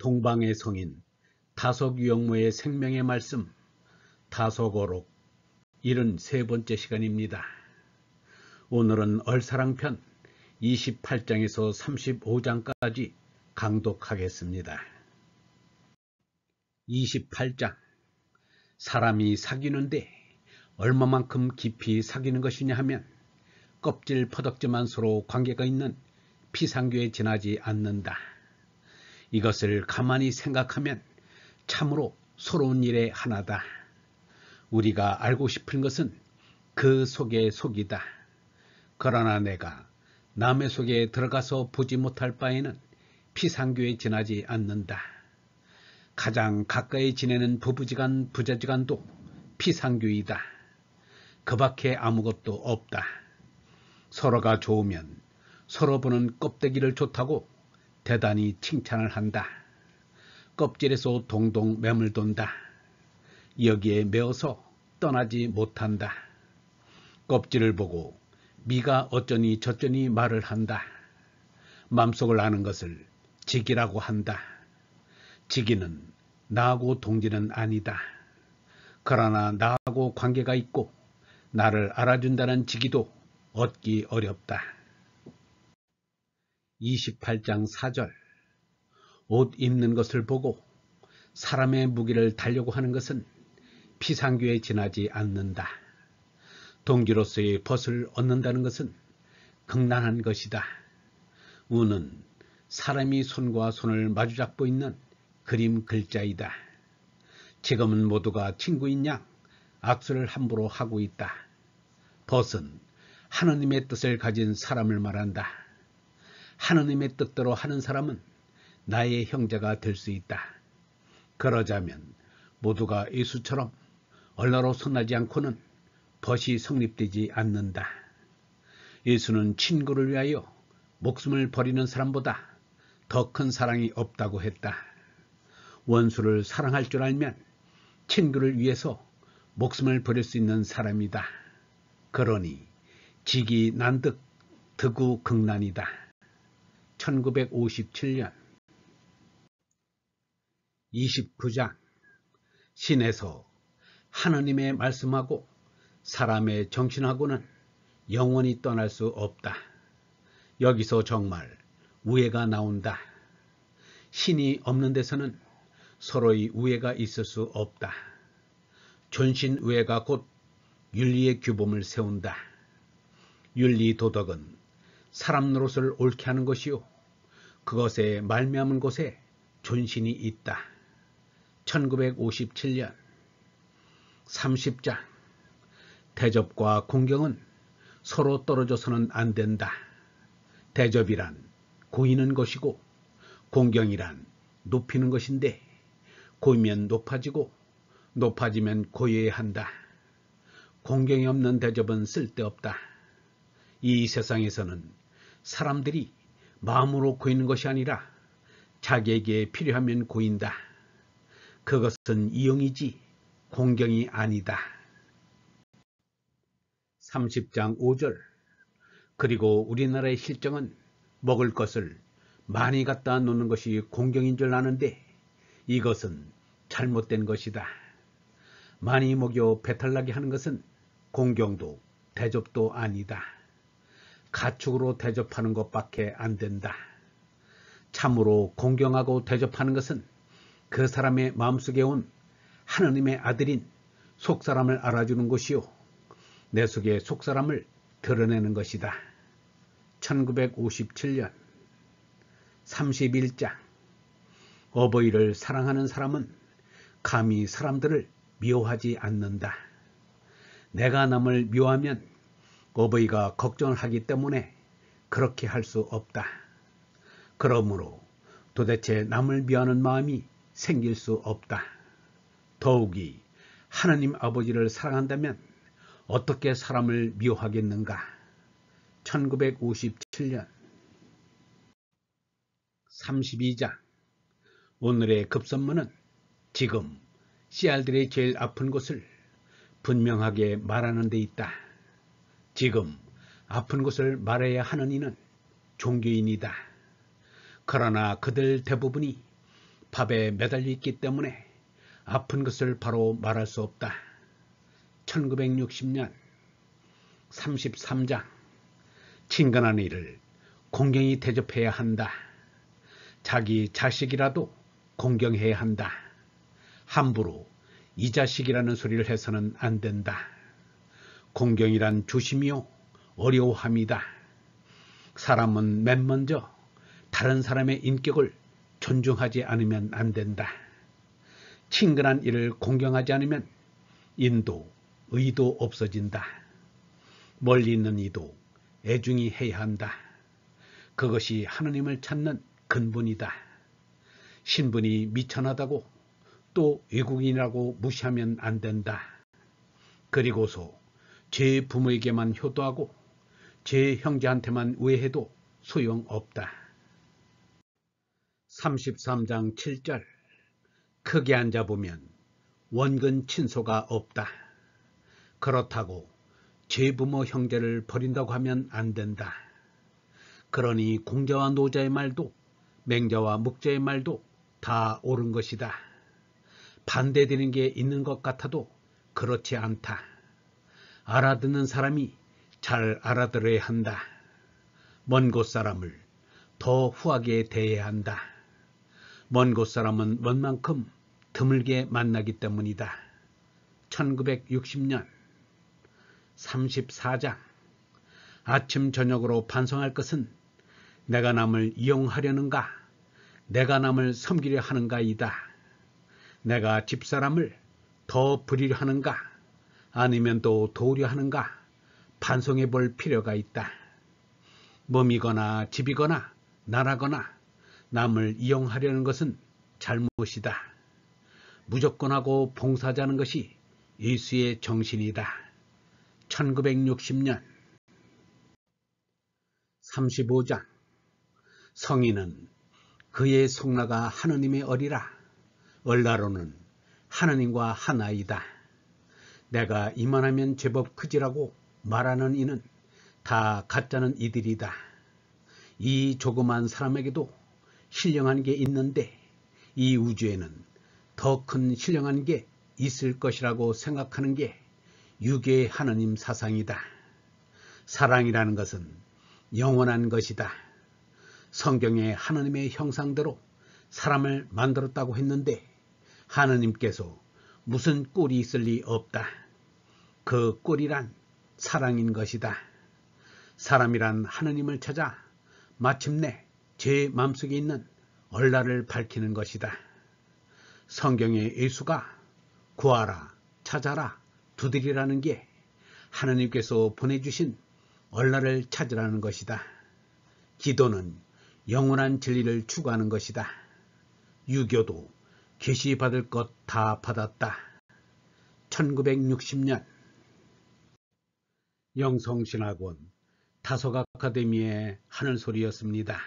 동방의 성인 다속유영모의 생명의 말씀 다속어록 73번째 시간입니다. 오늘은 얼사랑편 28장에서 35장까지 강독하겠습니다. 28장. 사람이 사귀는데 얼마만큼 깊이 사귀는 것이냐 하면 껍질 퍼덕지만 서로 관계가 있는 피상교에 지나지 않는다. 이것을 가만히 생각하면 참으로 서러운 일의 하나다. 우리가 알고 싶은 것은 그 속의 속이다. 그러나 내가 남의 속에 들어가서 보지 못할 바에는 피상교에 지나지 않는다. 가장 가까이 지내는 부부지간 부자지간도 피상교이다. 그 밖에 아무것도 없다. 서로가 좋으면 서로 보는 껍데기를 좋다고 대단히 칭찬을 한다. 껍질에서 동동 매물돈다. 여기에 매어서 떠나지 못한다. 껍질을 보고 미가 어쩌니 저쩌니 말을 한다. 맘속을 아는 것을 직이라고 한다. 직이는 나하고 동지는 아니다. 그러나 나하고 관계가 있고 나를 알아준다는 직이도 얻기 어렵다. 28장 4절. 옷 입는 것을 보고 사람의 무기를 달려고 하는 것은 피상교에 지나지 않는다. 동지로서의 벗을 얻는다는 것은 극난한 것이다. 우는 사람이 손과 손을 마주잡고 있는 그림 글자이다. 지금은 모두가 친구인 양 악수를 함부로 하고 있다. 벗은 하느님의 뜻을 가진 사람을 말한다. 하느님의 뜻대로 하는 사람은 나의 형제가 될 수 있다. 그러자면 모두가 예수처럼 얼라로 선하지 않고는 벗이 성립되지 않는다. 예수는 친구를 위하여 목숨을 버리는 사람보다 더 큰 사랑이 없다고 했다. 원수를 사랑할 줄 알면 친구를 위해서 목숨을 버릴 수 있는 사람이다. 그러니 직이 난득 득우 극난이다. 1957년 29장. 신에서 하느님의 말씀하고 사람의 정신하고는 영원히 떠날 수 없다. 여기서 정말 우애가 나온다. 신이 없는 데서는 서로의 우애가 있을 수 없다. 존신 우애가 곧 윤리의 규범을 세운다. 윤리 도덕은 사람 노릇을 옳게 하는 것이요 그것에 말미암은 곳에 존신이 있다. 1957년 30장. 대접과 공경은 서로 떨어져서는 안 된다. 대접이란 고이는 것이고 공경이란 높이는 것인데 고이면 높아지고 높아지면 고여야 한다. 공경이 없는 대접은 쓸데없다. 이 세상에서는 사람들이 마음으로 고이는 것이 아니라 자기에게 필요하면 고인다. 그것은 이용이지 공경이 아니다. 30장 5절. 그리고 우리나라의 실정은 먹을 것을 많이 갖다 놓는 것이 공경인 줄 아는데 이것은 잘못된 것이다. 많이 먹여 배탈나게 하는 것은 공경도 대접도 아니다. 가축으로 대접하는 것밖에 안 된다. 참으로 공경하고 대접하는 것은 그 사람의 마음속에 온 하느님의 아들인 속사람을 알아주는 것이요 내 속의 속사람을 드러내는 것이다. 1957년 31장. 어버이를 사랑하는 사람은 감히 사람들을 미워하지 않는다. 내가 남을 미워하면 어버이가 걱정을 하기 때문에 그렇게 할 수 없다. 그러므로 도대체 남을 미워하는 마음이 생길 수 없다. 더욱이 하느님 아버지를 사랑한다면 어떻게 사람을 미워하겠는가. 1957년 32장. 오늘의 급선문은 지금 씨알들의 제일 아픈 곳을 분명하게 말하는 데 있다. 지금 아픈 곳을 말해야 하는 이는 종교인이다. 그러나 그들 대부분이 밥에 매달려 있기 때문에 아픈 것을 바로 말할 수 없다. 1960년 33장 친근한 이를 공경히 대접해야 한다. 자기 자식이라도 공경해야 한다. 함부로 이 자식이라는 소리를 해서는 안 된다. 공경이란 조심이요 어려움이다. 사람은 맨 먼저 다른 사람의 인격을 존중하지 않으면 안 된다. 친근한 이를 공경하지 않으면 인도, 의도 없어진다. 멀리 있는 이도 애중히 해야 한다. 그것이 하느님을 찾는 근본이다. 신분이 미천하다고 또 외국인이라고 무시하면 안 된다. 그리고서 제 부모에게만 효도하고 제 형제한테만 우애해도 소용없다. 33장 7절 크게 앉아보면 원근 친소가 없다. 그렇다고 제 부모 형제를 버린다고 하면 안 된다. 그러니 공자와 노자의 말도 맹자와 묵자의 말도 다 옳은 것이다. 반대되는 게 있는 것 같아도 그렇지 않다. 알아듣는 사람이 잘 알아들어야 한다. 먼 곳 사람을 더 후하게 대해야 한다. 먼 곳 사람은 먼 만큼 드물게 만나기 때문이다. 1960년 34장 아침 저녁으로 반성할 것은 내가 남을 이용하려는가 내가 남을 섬기려 하는가이다. 내가 집사람을 더 부리려 하는가 아니면 또 도우려 하는가 반성해 볼 필요가 있다. 몸이거나 집이거나 나라거나 남을 이용하려는 것은 잘못이다. 무조건 하고 봉사하자는 것이 예수의 정신이다. 1960년 35장 성인은 그의 속나가 하느님의 어리라. 얼라로는 하느님과 하나이다. 내가 이만하면 제법 크지라고 말하는 이는 다 가짜는 이들이다. 이 조그만 사람에게도 신령한 게 있는데 이 우주에는 더 큰 신령한 게 있을 것이라고 생각하는 게 유괴의 하느님 사상이다. 사랑이라는 것은 영원한 것이다. 성경에 하느님의 형상대로 사람을 만들었다고 했는데 하느님께서 무슨 꼴이 있을 리 없다. 그 꼴이란 사랑인 것이다. 사람이란 하느님을 찾아 마침내 제 마음속에 있는 얼라를 밝히는 것이다. 성경에 예수가 구하라, 찾아라, 두드리라는 게 하느님께서 보내주신 얼라를 찾으라는 것이다. 기도는 영원한 진리를 추구하는 것이다. 유교도 계시받을 것 다 받았다. 1960년 영성신학원 다속 아카데미의 하늘소리였습니다.